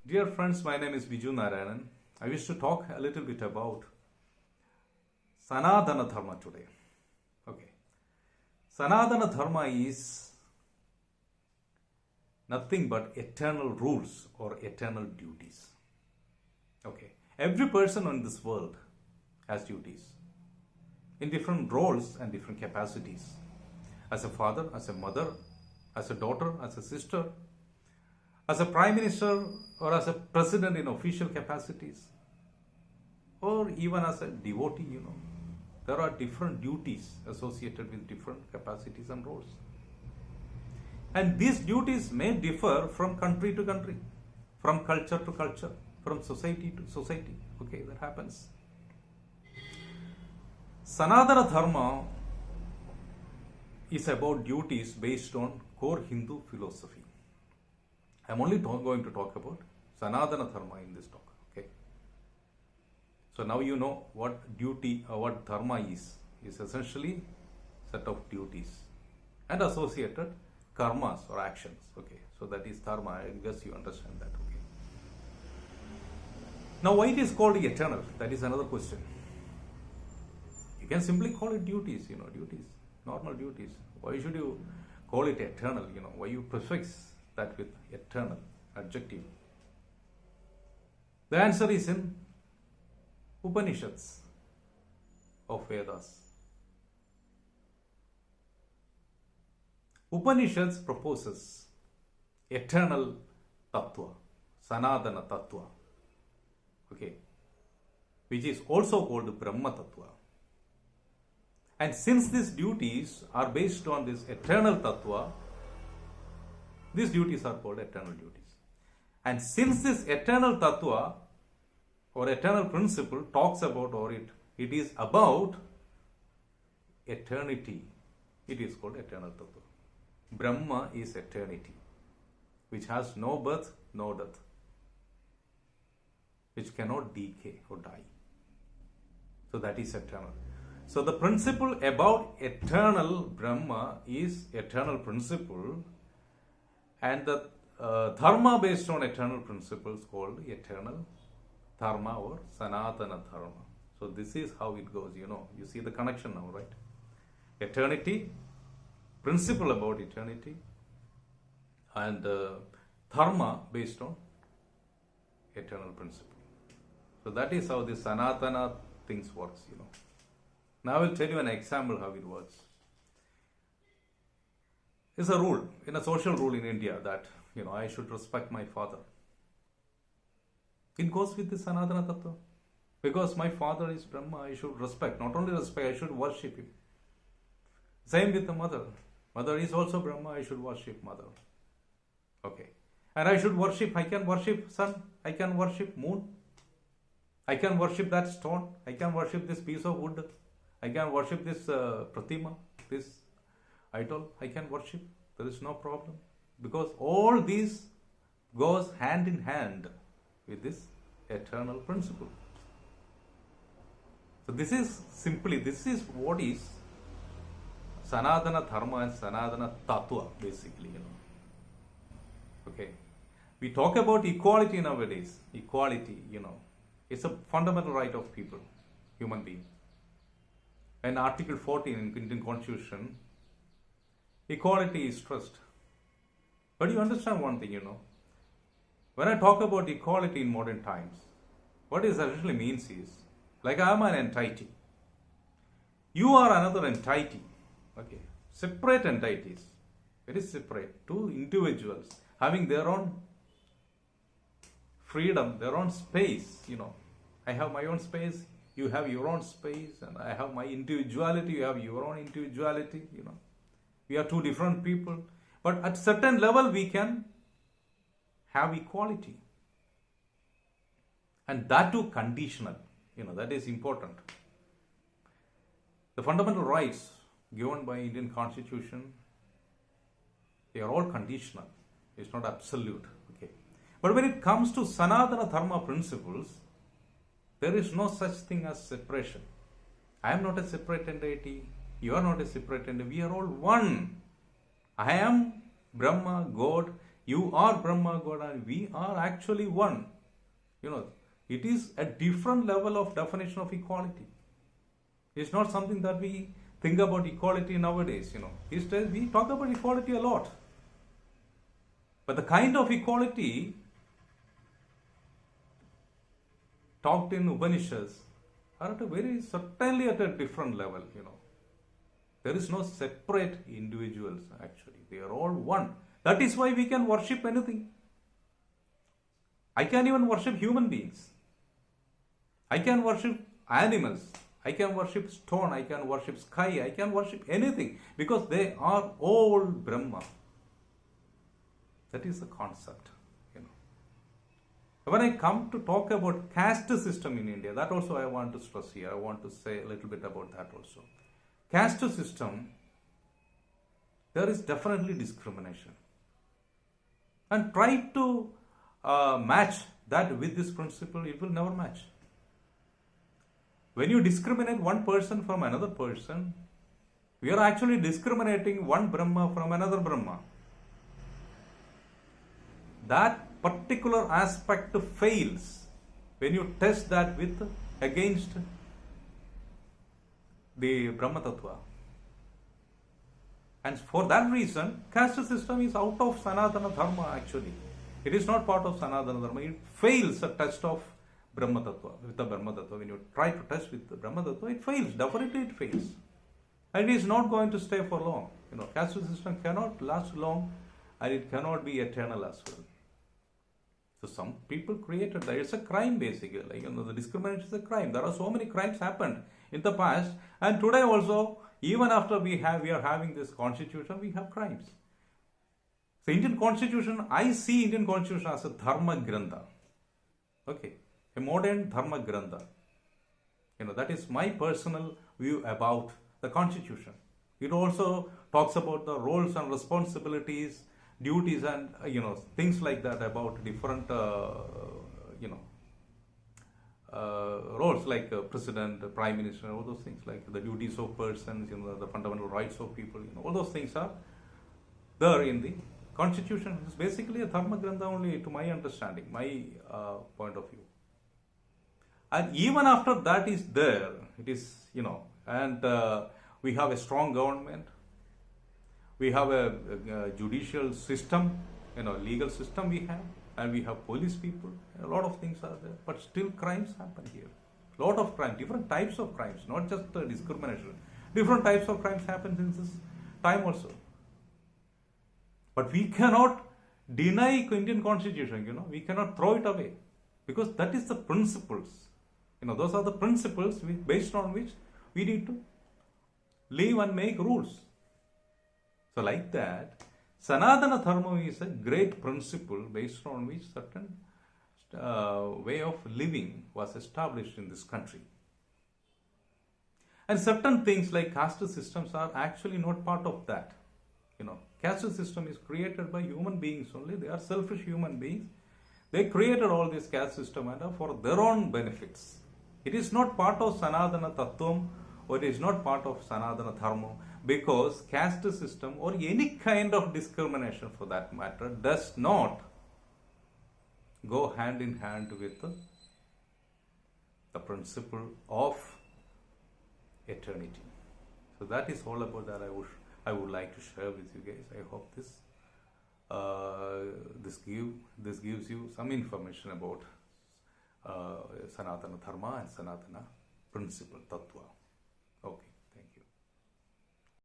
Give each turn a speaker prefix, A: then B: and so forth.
A: Dear friends, my name is Biju Narayanan. I wish to talk a little bit about Sanatana Dharma today. Okay. Sanatana Dharma is nothing but eternal rules or eternal duties. Okay. Every person in this world has duties in different roles and different capacities. As a father, as a mother, as a daughter, as a sister, as a prime minister or as a president in official capacities, or even as a devotee, there are different duties associated with different capacities and roles. And these duties may differ from country to country, from culture to culture, from society to society. Okay, that happens. Sanatana Dharma is about duties based on core Hindu philosophy. I'm only going to talk about Sanatana Dharma in this talk. Okay. So now you know what duty or what dharma is. Is essentially set of duties and associated karmas or actions. Okay. So that is dharma. I guess you understand that. Okay. Now why it is called eternal? That is another question. You can simply call it duties. Duties, normal duties. Why should you call it eternal? Why you prefix that with eternal adjective? The answer is in Upanishads of Vedas. Upanishads proposes eternal tattva, Sanatana tattva, okay, which is also called Brahma tattva. And since these duties are based on this eternal tattva, these duties are called eternal duties. And since this eternal tattva or eternal principle talks about, or it is about eternity, it is called eternal tattva. Brahma is eternity, which has no birth, no death, which cannot decay or die. So that is eternal. So the principle about eternal Brahma is eternal principle, and the dharma based on eternal principles called eternal dharma or Sanatana Dharma. So this is how it goes, You see the connection now, right? Eternity, principle about eternity, and dharma based on eternal principle. So that is how the Sanatana things works, Now I will tell you an example how it works. It's a rule, in a social rule in India, that I should respect my father. It goes with the Sanatana Tattva. Because my father is Brahma, I should respect. Not only respect, I should worship him. Same with the mother. Mother is also Brahma, I should worship mother. Okay. And I should worship, I can worship sun, I can worship moon, I can worship that stone, I can worship this piece of wood, I can worship this pratima, this idol, I can worship. There is no problem. Because all these goes hand in hand with this eternal principle. So this is what is Sanatana Dharma and Sanatana Tattva, basically, Okay. We talk about equality nowadays. Equality, it's a fundamental right of people, human being. And Article 14 in Indian Constitution, equality is stressed. But you understand one thing, When I talk about equality in modern times, what it essentially means is, like I am an entity. You are another entity. Okay. Separate entities. Very separate. Two individuals having their own freedom, their own space, I have my own space, you have your own space, and I have my individuality, you have your own individuality, We are two different people. But at certain level, we can have equality. And that too conditional. That is important. The fundamental rights given by Indian Constitution, they are all conditional. It's not absolute. Okay. But when it comes to Sanatana Dharma principles, there is no such thing as separation. I am not a separate entity. You are not a separate entity. We are all one. I am Brahma, God, You are Brahma, God, and we are actually one. It is a different level of definition of equality. It's not something that we think about equality nowadays. Instead, we talk about equality a lot. But the kind of equality talked in Upanishads are certainly at a different level. There is no separate individuals actually. They are all one. That is why we can worship anything. I can even worship human beings. I can worship animals. I can worship stone. I can worship sky. I can worship anything because they are all Brahma. That is the concept. When I come to talk about caste system in India, that also I want to stress here. I want to say a little bit about that also. Caste system, there is definitely discrimination. And try to match that with this principle, it will never match. When you discriminate one person from another person, we are actually discriminating one Brahma from another Brahma. That particular aspect fails when you test that against the Brahma Tattva. And for that reason, caste system is out of Sanatana Dharma actually. It is not part of Sanatana Dharma. It fails a test of Brahma Tattva, with the Brahma Tattva. When you try to test with the Brahma Tattva, it fails. Definitely it fails. And it is not going to stay for long. Caste system cannot last long and it cannot be eternal as well. So some people created that. It's a crime basically. The discrimination is a crime. There are so many crimes happened in the past, and today also, even after we are having this constitution, we have crimes. So Indian constitution, I see Indian constitution as a Dharma Grantha. Okay, a modern Dharma Grantha. That is my personal view about the constitution. It also talks about the roles and responsibilities, duties and things like that about different roles like president, prime minister, all those things like the duties of persons, the fundamental rights of people, all those things are there in the constitution. It's basically a Dharma Grantha only to my understanding, my point of view. And even after that is there, it is, and we have a strong government. We have a judicial system, legal system we have, and we have police people. A lot of things are there, but still crimes happen here. A lot of crime, different types of crimes, not just discrimination. Different types of crimes happen in this time also. But we cannot deny Indian constitution, we cannot throw it away because that is the principles. Those are the principles based on which we need to live and make rules. So like that, Sanatana Dharma is a great principle based on which certain way of living was established in this country. And certain things like caste systems are actually not part of that. Caste system is created by human beings only. They are selfish human beings. They created all this caste system and for their own benefits. It is not part of Sanatana Tattvam or it is not part of Sanatana Dharma because caste system or any kind of discrimination for that matter does not go hand in hand with the principle of eternity. So that is all about that I would like to share with you guys. I hope this gives you some information about Sanatana Dharma and Sanatana principle, Tattva.